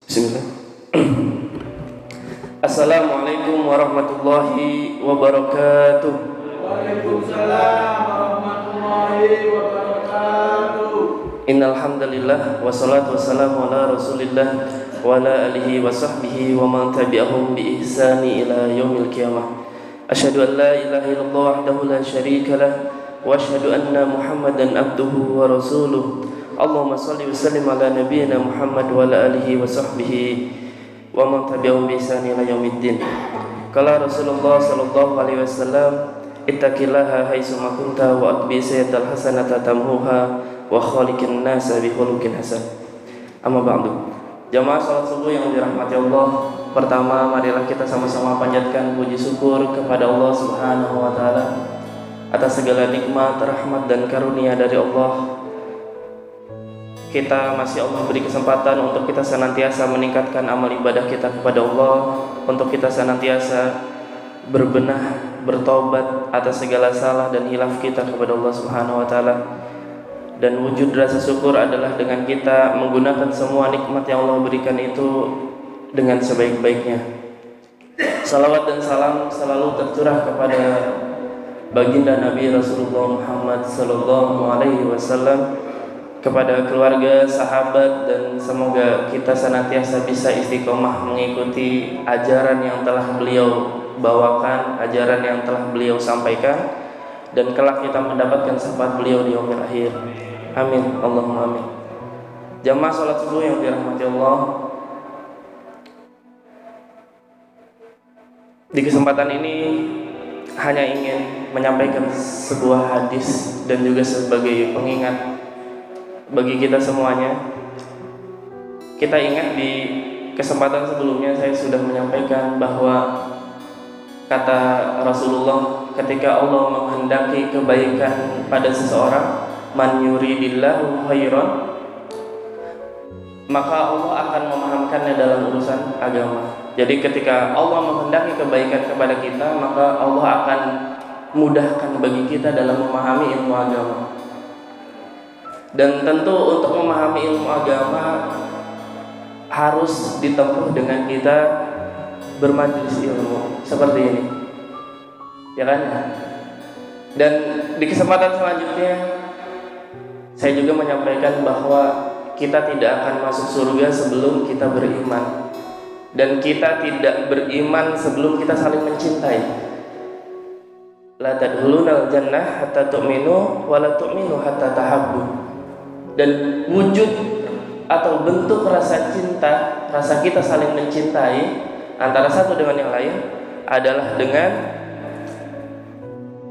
Bismillah. Assalamualaikum warahmatullahi wabarakatuh. Waalaikumsalam warahmatullahi wabarakatuh. Innal hamdalillah wassalatu wassalamu ala Rasulillah wa ala alihi wa sahbihi wa man tabi'ahum bi ihsani ila yaumil qiyamah. Asyhadu an la ilaha illallah wahdahu la syarika lah wa asyhadu anna Muhammadan abduhu wa rasuluh. Allahumma shalli wa sallim ala nabiyyina Muhammad wa ala alihi wa sahbihi wa man tabi'ahum bi ihsani ila yaumiddin. Qala Rasulullah sallallahu alaihi wasallam, ittaqillaha haitsu ma kunta wa atbi sayyi'atal hasanata tamhuha wa khaliqin nasa bi khuluqin hasan. Amma ba'du. Jamaah salat subuh yang dirahmati Allah, pertama marilah kita sama-sama panjatkan puji syukur kepada Allah Subhanahu wa taala atas segala nikmat, rahmat dan karunia dari Allah. Kita masih Allah beri kesempatan untuk kita senantiasa meningkatkan amal ibadah kita kepada Allah, untuk kita senantiasa berbenah, bertobat atas segala salah dan hilaf kita kepada Allah Subhanahu wa taala. Dan wujud rasa syukur adalah dengan kita menggunakan semua nikmat yang Allah berikan itu dengan sebaik-baiknya. Salawat dan salam selalu tercurah kepada baginda Nabi Rasulullah Muhammad sallallahu alaihi wasallam, kepada keluarga, sahabat, dan semoga kita senantiasa bisa istiqomah mengikuti ajaran yang telah beliau bawakan, ajaran yang telah beliau sampaikan, dan kelak kita mendapatkan syafaat beliau di yaumil akhir. Amin, Allahumma amin. Jamaah salat subuh yang dirahmati Allah, di kesempatan ini hanya ingin menyampaikan sebuah hadis dan juga sebagai pengingat bagi kita semuanya. Kita ingat di kesempatan sebelumnya saya sudah menyampaikan bahwa kata Rasulullah, ketika Allah menghendaki kebaikan pada seseorang, man yuridillahu khairan, maka Allah akan memahamkannya dalam urusan agama. Jadi ketika Allah menghendaki kebaikan kepada kita, maka Allah akan mudahkan bagi kita dalam memahami ilmu agama. Dan tentu untuk memahami ilmu agama harus ditempuh dengan kita bermajelis ilmu seperti ini, ya kan? Dan di kesempatan selanjutnya saya juga menyampaikan bahwa kita tidak akan masuk surga sebelum kita beriman, dan kita tidak beriman sebelum kita saling mencintai. La tadkhulunal jannah hatta tu'minu wa la tu'minu hatta tahabbu. Dan wujud atau bentuk rasa cinta, rasa kita saling mencintai antara satu dengan yang lain adalah dengan,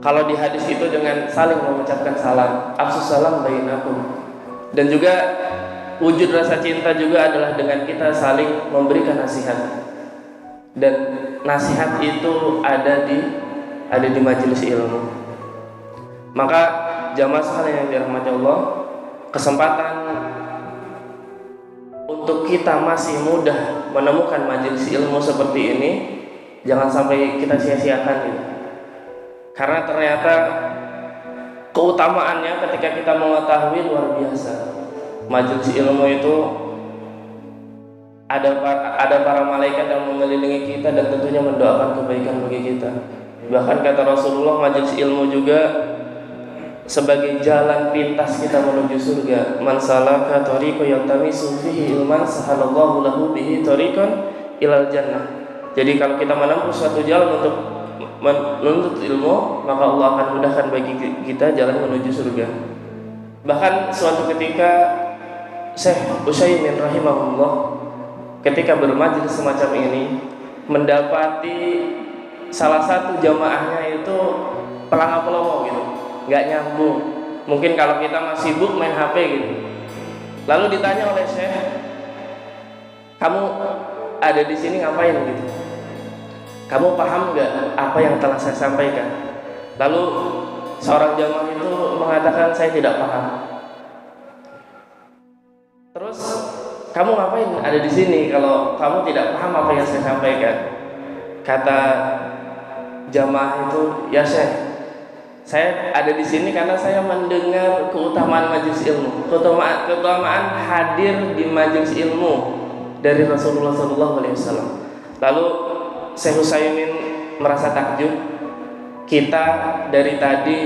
kalau di hadis itu dengan saling mengucapkan salam, afsus salam bainakum. Dan juga wujud rasa cinta juga adalah dengan kita saling memberikan nasihat. Dan nasihat itu ada di majelis ilmu. Maka jamaah sekalian yang dirahmati Allah, kesempatan untuk kita masih mudah menemukan majelis ilmu seperti ini jangan sampai kita sia-siakan gitu. Karena ternyata keutamaannya ketika kita mengetahui luar biasa. Majelis ilmu itu ada para malaikat yang mengelilingi kita dan tentunya mendoakan kebaikan bagi kita. Bahkan kata Rasulullah, majelis ilmu juga sebagai jalan pintas kita menuju surga. Man salaka tariqan yaltamisu fihi ilman sahalallahu lahu bihi tariqan ilal jannah. Jadi kalau kita menempuh suatu jalan untuk menuntut ilmu, maka Allah akan mudahkan bagi kita jalan menuju surga. Bahkan suatu ketika Syekh Utsaimin rahimahullah ketika bermajelis semacam ini mendapati salah satu jamaahnya itu pelangap-pelongo gitu, nggak nyambung. Mungkin kalau kita masih sibuk main HP gitu. Lalu ditanya oleh Syekh, kamu ada di sini ngapain gitu? Kamu paham nggak apa yang telah saya sampaikan? Lalu seorang jamaah itu mengatakan, saya tidak paham. Terus kamu ngapain ada di sini kalau kamu tidak paham apa yang saya sampaikan? Kata jamaah itu, ya Syekh, saya ada di sini karena saya mendengar keutamaan majelis ilmu, keutamaan hadir di majelis ilmu. dari Rasulullah SAW. Lalu Syekh Utsaimin merasa takjub, kita dari tadi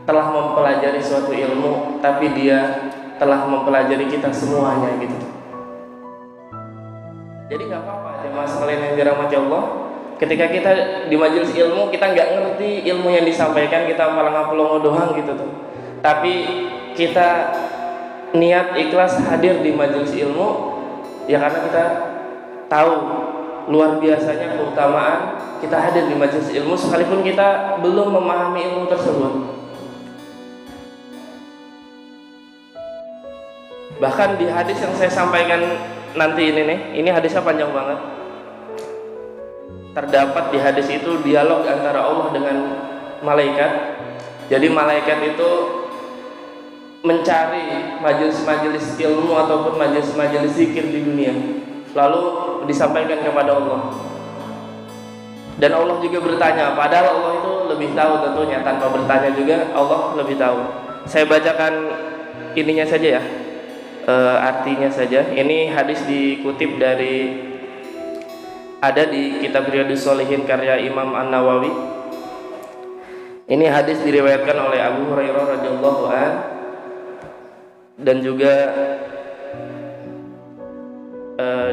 telah mempelajari suatu ilmu, tapi dia telah mempelajari kita semuanya gitu. Jadi nggak apa-apa jemaah sekalian yang dirahmati Allah, ketika kita di majelis ilmu kita nggak ngerti ilmu yang disampaikan, kita malah ngapelongo doang gitu tuh. Tapi kita niat ikhlas hadir di majelis ilmu ya karena kita tahu luar biasanya keutamaan kita hadir di majelis ilmu sekalipun kita belum memahami ilmu tersebut. Bahkan di hadis yang saya sampaikan nanti ini nih, ini hadisnya panjang banget. Terdapat di hadis itu dialog antara Allah dengan malaikat. Jadi malaikat itu mencari majelis-majelis ilmu ataupun majelis-majelis zikir di dunia, lalu disampaikan kepada Allah. Dan Allah juga bertanya, padahal Allah itu lebih tahu tentunya, tanpa bertanya juga Allah lebih tahu. Saya bacakan ininya saja ya, artinya saja. Ini hadis dikutip dari, ada di kitab Riyadhus Shalihin karya Imam An-Nawawi. Ini hadis diriwayatkan oleh Abu Hurairah radhiyallahu anhu dan juga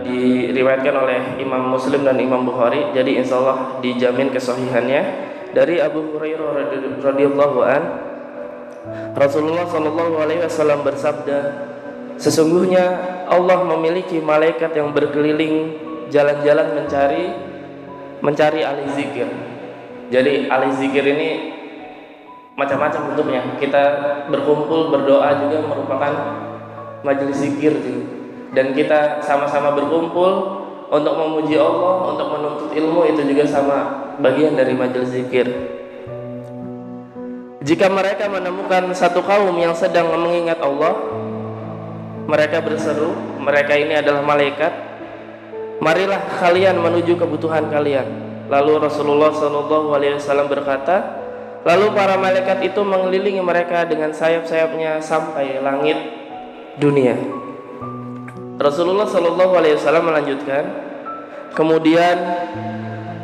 diriwayatkan oleh Imam Muslim dan Imam Bukhari. Jadi insya Allah dijamin kesahihannya. Dari Abu Hurairah radhiyallahu an, Rasulullah sallallahu alaihi wasallam bersabda, sesungguhnya Allah memiliki malaikat yang berkeliling jalan-jalan mencari ahli zikir. Jadi ahli zikir ini macam-macam bentuknya. Kita berkumpul berdoa juga merupakan majelis zikir juga. Dan kita sama-sama berkumpul untuk memuji Allah, untuk menuntut ilmu, itu juga sama bagian dari majelis zikir. Jika mereka menemukan satu kaum yang sedang mengingat Allah, mereka berseru, mereka ini adalah malaikat, marilah kalian menuju kebutuhan kalian. Lalu Rasulullah SAW berkata, lalu para malaikat itu mengelilingi mereka dengan sayap-sayapnya sampai langit dunia. Rasulullah SAW melanjutkan, kemudian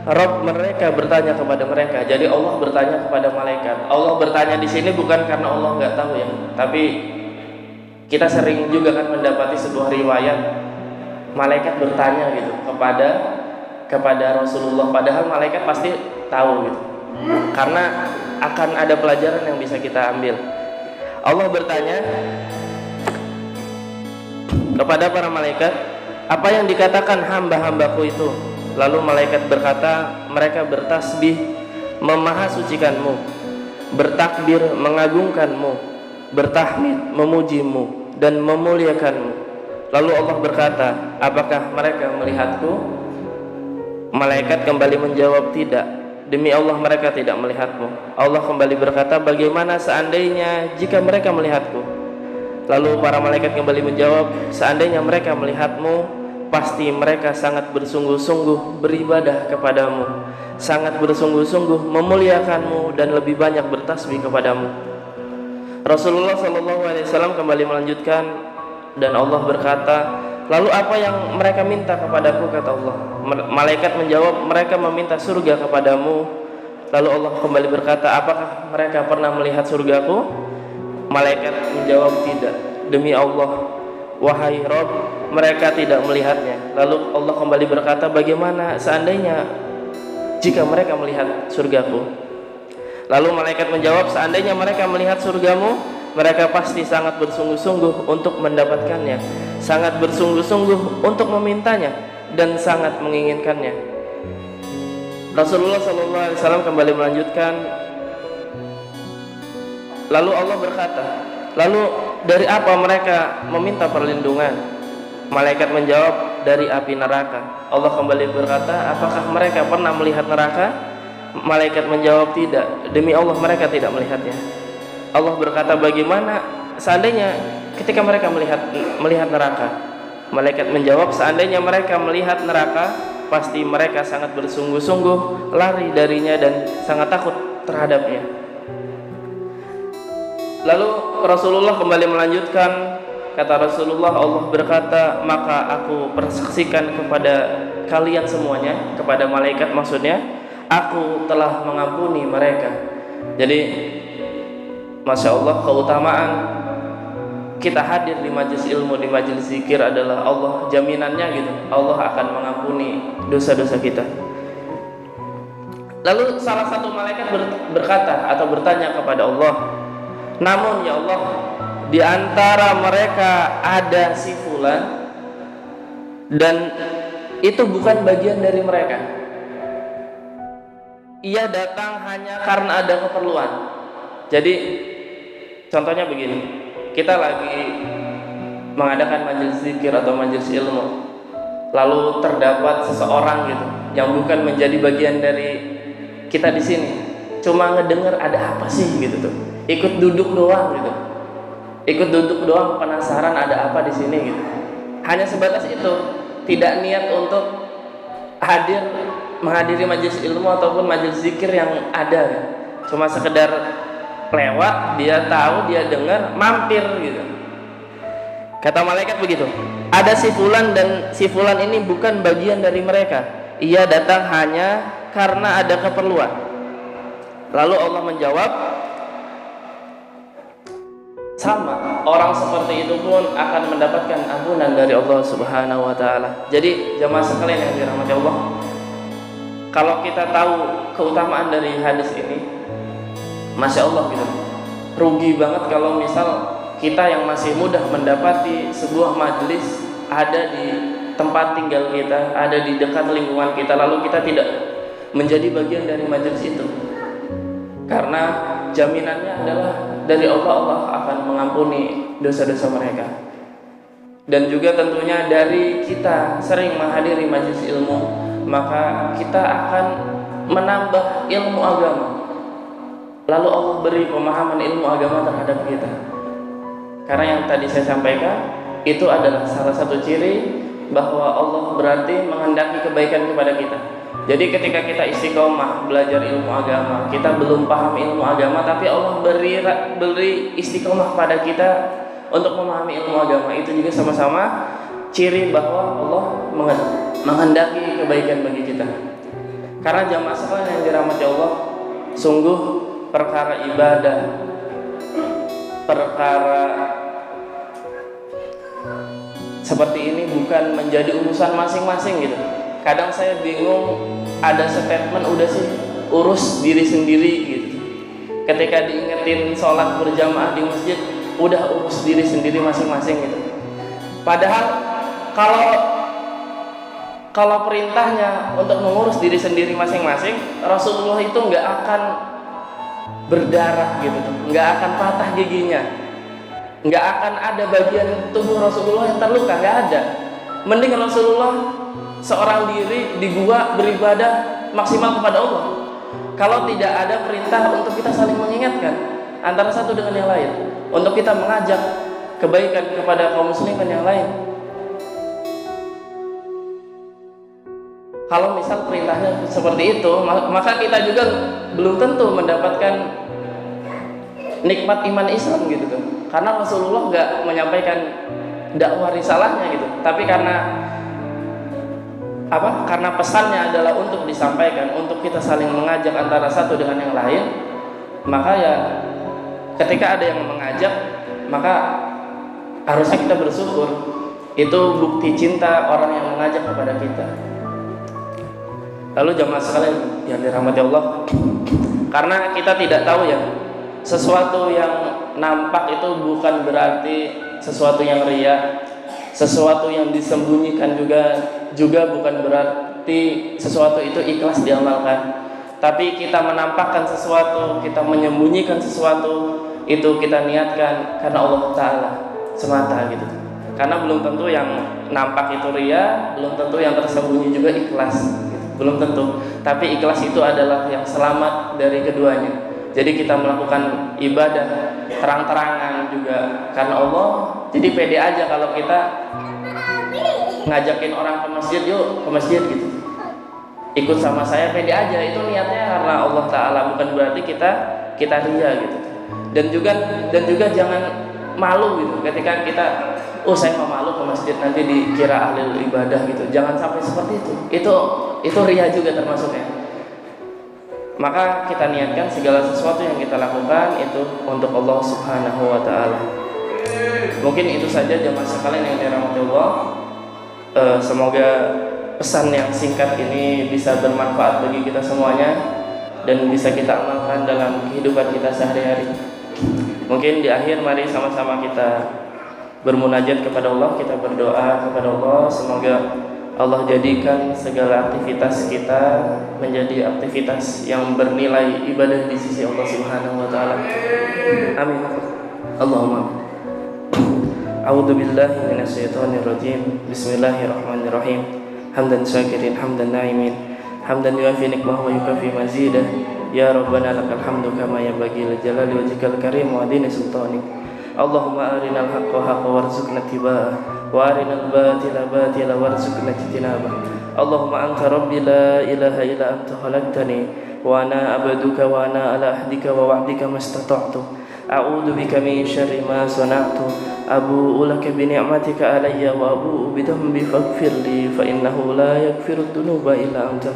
Rabb mereka bertanya kepada mereka. Jadi Allah bertanya kepada malaikat. Allah bertanya di sini bukan karena Allah nggak tahu ya, tapi kita sering juga kan mendapati sebuah riwayat malaikat bertanya gitu kepada Rasulullah, padahal malaikat pasti tahu gitu. Karena akan ada pelajaran yang bisa kita ambil. Allah bertanya kepada para malaikat, apa yang dikatakan hamba-hambaku itu? Lalu malaikat berkata, mereka bertasbih, memahasucikanmu, bertakbir, mengagungkanmu, bertahmid, memujimu, dan memuliakanmu. Lalu Allah berkata, apakah mereka melihatku? Malaikat kembali menjawab, tidak. Demi Allah mereka tidak melihatmu. Allah kembali berkata, bagaimana seandainya jika mereka melihatku? Lalu para malaikat kembali menjawab, seandainya mereka melihatmu, pasti mereka sangat bersungguh-sungguh beribadah kepadamu, sangat bersungguh-sungguh memuliakanmu, dan lebih banyak bertasbih kepadamu. Rasulullah SAW kembali melanjutkan, dan Allah berkata, lalu apa yang mereka minta kepadaku? Kata Allah. Malaikat menjawab, mereka meminta surga kepadamu. Lalu Allah kembali berkata, apakah mereka pernah melihat surgaku? Malaikat menjawab, tidak. Demi Allah, wahai Rabb, mereka tidak melihatnya. Lalu Allah kembali berkata, bagaimana seandainya jika mereka melihat surgaku? Lalu malaikat menjawab, seandainya mereka melihat surgamu, mereka pasti sangat bersungguh-sungguh untuk mendapatkannya, sangat bersungguh-sungguh untuk memintanya, dan sangat menginginkannya. Rasulullah SAW kembali melanjutkan, lalu Allah berkata, lalu dari apa mereka meminta perlindungan? Malaikat menjawab, dari api neraka. Allah kembali berkata, apakah mereka pernah melihat neraka? Malaikat menjawab, tidak. Demi Allah mereka tidak melihatnya. Allah berkata, bagaimana seandainya ketika mereka melihat neraka? Malaikat menjawab, seandainya mereka melihat neraka, pasti mereka sangat bersungguh-sungguh lari darinya dan sangat takut terhadapnya. Lalu Rasulullah kembali melanjutkan, kata Rasulullah, Allah berkata, maka aku persaksikan kepada kalian semuanya, kepada malaikat maksudnya, aku telah mengampuni mereka. Jadi Masya Allah, keutamaan kita hadir di majelis ilmu, di majelis zikir adalah Allah jaminannya gitu, Allah akan mengampuni dosa-dosa kita. Lalu salah satu malaikat berkata atau bertanya kepada Allah, namun ya Allah, di antara mereka ada si fulan dan itu bukan bagian dari mereka. Ia datang hanya karena ada keperluan. Jadi contohnya begini, kita lagi mengadakan majelis zikir atau majelis ilmu, lalu terdapat seseorang gitu yang bukan menjadi bagian dari kita di sini, cuma ngedenger ada apa sih gitu tuh, ikut duduk doang gitu, ikut duduk doang, penasaran ada apa di sini gitu. Hanya sebatas itu, tidak niat untuk hadir menghadiri majelis ilmu ataupun majelis zikir yang ada gitu. Cuma sekedar lewat, dia tahu, dia dengar, mampir gitu. Kata malaikat begitu, ada si fulan dan si fulan ini bukan bagian dari mereka, ia datang hanya karena ada keperluan. Lalu Allah menjawab, sama, orang seperti itu pun akan mendapatkan ampunan dari Allah Subhanahu wa taala. Jadi jamaah sekalian yang dirahmati Allah, kalau kita tahu keutamaan dari hadis ini, Masya Allah gitu, rugi banget kalau misal kita yang masih mudah mendapati sebuah majelis ada di tempat tinggal kita, ada di dekat lingkungan kita, lalu kita tidak menjadi bagian dari majelis itu. Karena jaminannya adalah dari Allah, Allah akan mengampuni dosa-dosa mereka. Dan juga tentunya dari kita sering menghadiri majelis ilmu, maka kita akan menambah ilmu agama. Lalu Allah beri pemahaman ilmu agama terhadap kita. Karena yang tadi saya sampaikan, itu adalah salah satu ciri bahwa Allah berarti menghendaki kebaikan kepada kita. Jadi ketika kita istiqomah belajar ilmu agama, kita belum paham ilmu agama, tapi Allah beri istiqomah pada kita untuk memahami ilmu agama. Itu juga sama-sama ciri bahwa Allah menghendaki kebaikan bagi kita. Karena jamaah sekalian yang dirahmati Allah, sungguh perkara ibadah, perkara seperti ini bukan menjadi urusan masing-masing gitu. Kadang saya bingung, ada statement udah sih urus diri sendiri gitu. Ketika diingetin sholat berjamaah di masjid, udah urus diri sendiri masing-masing gitu. Padahal kalau perintahnya untuk mengurus diri sendiri masing-masing, Rasulullah itu nggak akan berdarah gitu tuh, nggak akan patah giginya, nggak akan ada bagian tubuh Rasulullah yang terluka, nggak ada. Mending Rasulullah seorang diri di gua beribadah maksimal kepada Allah. Kalau tidak ada perintah untuk kita saling mengingatkan antara satu dengan yang lain, untuk kita mengajak kebaikan kepada kaum muslimin yang lain. Kalau misal perintahnya seperti itu, maka kita juga belum tentu mendapatkan nikmat iman Islam gitu tuh. Karena Rasulullah nggak menyampaikan dakwah risalahnya gitu, tapi karena karena pesannya adalah untuk disampaikan, untuk kita saling mengajak antara satu dengan yang lain, maka ya ketika ada yang mengajak, maka harusnya kita bersyukur. Itu bukti cinta orang yang mengajak kepada kita. Lalu jamaah sekalian yang dirahmati Allah, karena kita tidak tahu ya, sesuatu yang nampak itu bukan berarti sesuatu yang riya, sesuatu yang disembunyikan juga bukan berarti sesuatu itu ikhlas diamalkan. Tapi kita menampakkan sesuatu, kita menyembunyikan sesuatu, itu kita niatkan karena Allah Ta'ala semata gitu. Karena belum tentu yang nampak itu riya, belum tentu yang tersembunyi juga ikhlas gitu. Belum tentu. Tapi ikhlas itu adalah yang selamat dari keduanya. Jadi kita melakukan ibadah terang-terangan juga karena Allah. Jadi pede aja kalau kita ngajakin orang ke masjid, yuk ke masjid gitu, ikut sama saya, pede aja. Itu niatnya karena Allah Ta'ala, bukan berarti kita ria gitu. Dan juga jangan malu gitu ketika kita oh saya mah malu ke masjid nanti dikira ahli ibadah gitu. Jangan sampai seperti itu. Itu ria juga termasuknya. Maka kita niatkan segala sesuatu yang kita lakukan itu untuk Allah Subhanahu wa taala. Mungkin itu saja jemaah sekalian yang dirahmati Allah. Semoga pesan yang singkat ini bisa bermanfaat bagi kita semuanya dan bisa kita amalkan dalam kehidupan kita sehari-hari. Mungkin di akhir mari sama-sama kita bermunajat kepada Allah, kita berdoa kepada Allah semoga Allah jadikan segala aktivitas kita menjadi aktivitas yang bernilai ibadah di sisi Allah Subhanahu wa taala. Amin. Allahumma amin. A'udzu billahi minasyaitonir rajim. Bismillahirrahmanirrahim. Hamdan syakirin, hamdan na'imin, hamdan yuafi nikmahu wa yukafi mazidah. Ya Rabbana lakal hamdu kama yanbaghi li jalali wajhikal karim wa dini sultanik. Allahumma arinal haqqa haqqa warzuqna tiba'ah wa arinal batila batila warzuqna ijtinabah. Allahumma anta rabbi la ilaha illa anta khalaqtani wa ana abduka wa ana ala ahdika wa wa'dika mastata'tu. A'udzu bika min syarri ma sana'tu. Abu'u laka bi ni'matika alayya wa abu'u bi dhanbi faghfirli fa innahu la yaghfiru dhunuba illa anta.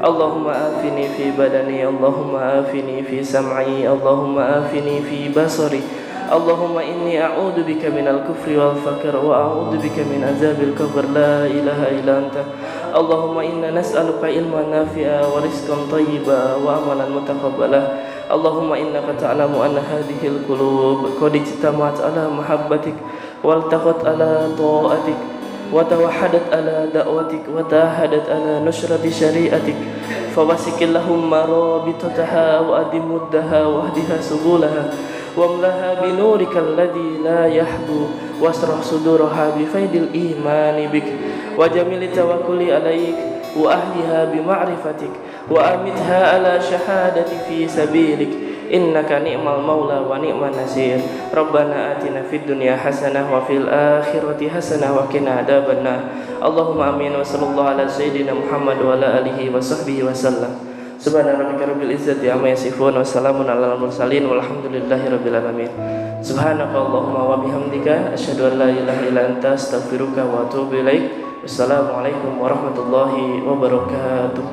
Allahumma afini fi badani, Allahumma afini fi sam'i, Allahumma afini fi basari. Allahumma inni a'udzu bika minal kufri wal faqr wa a'udzu bika min azabil qabr la ilaha illa anta. Allahumma inna nas'aluka ilman nafi'a wa rizqan thayyiba wa amalan mutaqabbala. Allahumma innaka ta'lamu anna hadhil qulub qad ijtama'at ala mahabbatik wal taqat ala ta'atik wa tawahhadat ala da'watik wa tahadat ala nusrati syari'atik fawasikillahumma rabitataha wa adimuddaha wa ahdiha subulaha wamlaha binurikal ladzi la yahbu wasrah suduraha bi faidil imani bik wa jamili tawakkuli alaik wa ahliha bi ma'rifatik wa amitha ala syahadati fi sabilik innaka ni'mal maula wa ni'man nasir. Rabbana atina fid dunya hasanah wa fil akhirati hasanah wa qina adzabannar. Allahumma amin wa sallallahu ala sayyidina Muhammad wa ala alihi wa sahbihi wa sallam. Subhana rabbika rabbil izzati amma yasifun wa salamun alal mursalin walhamdulillahi rabbil alamin. Subhanaka Allahumma wa bihamdika asyhadu an la ilaha illa anta astaghfiruka wa atubu ilaik. Wassalamualaikum warahmatullahi wabarakatuh.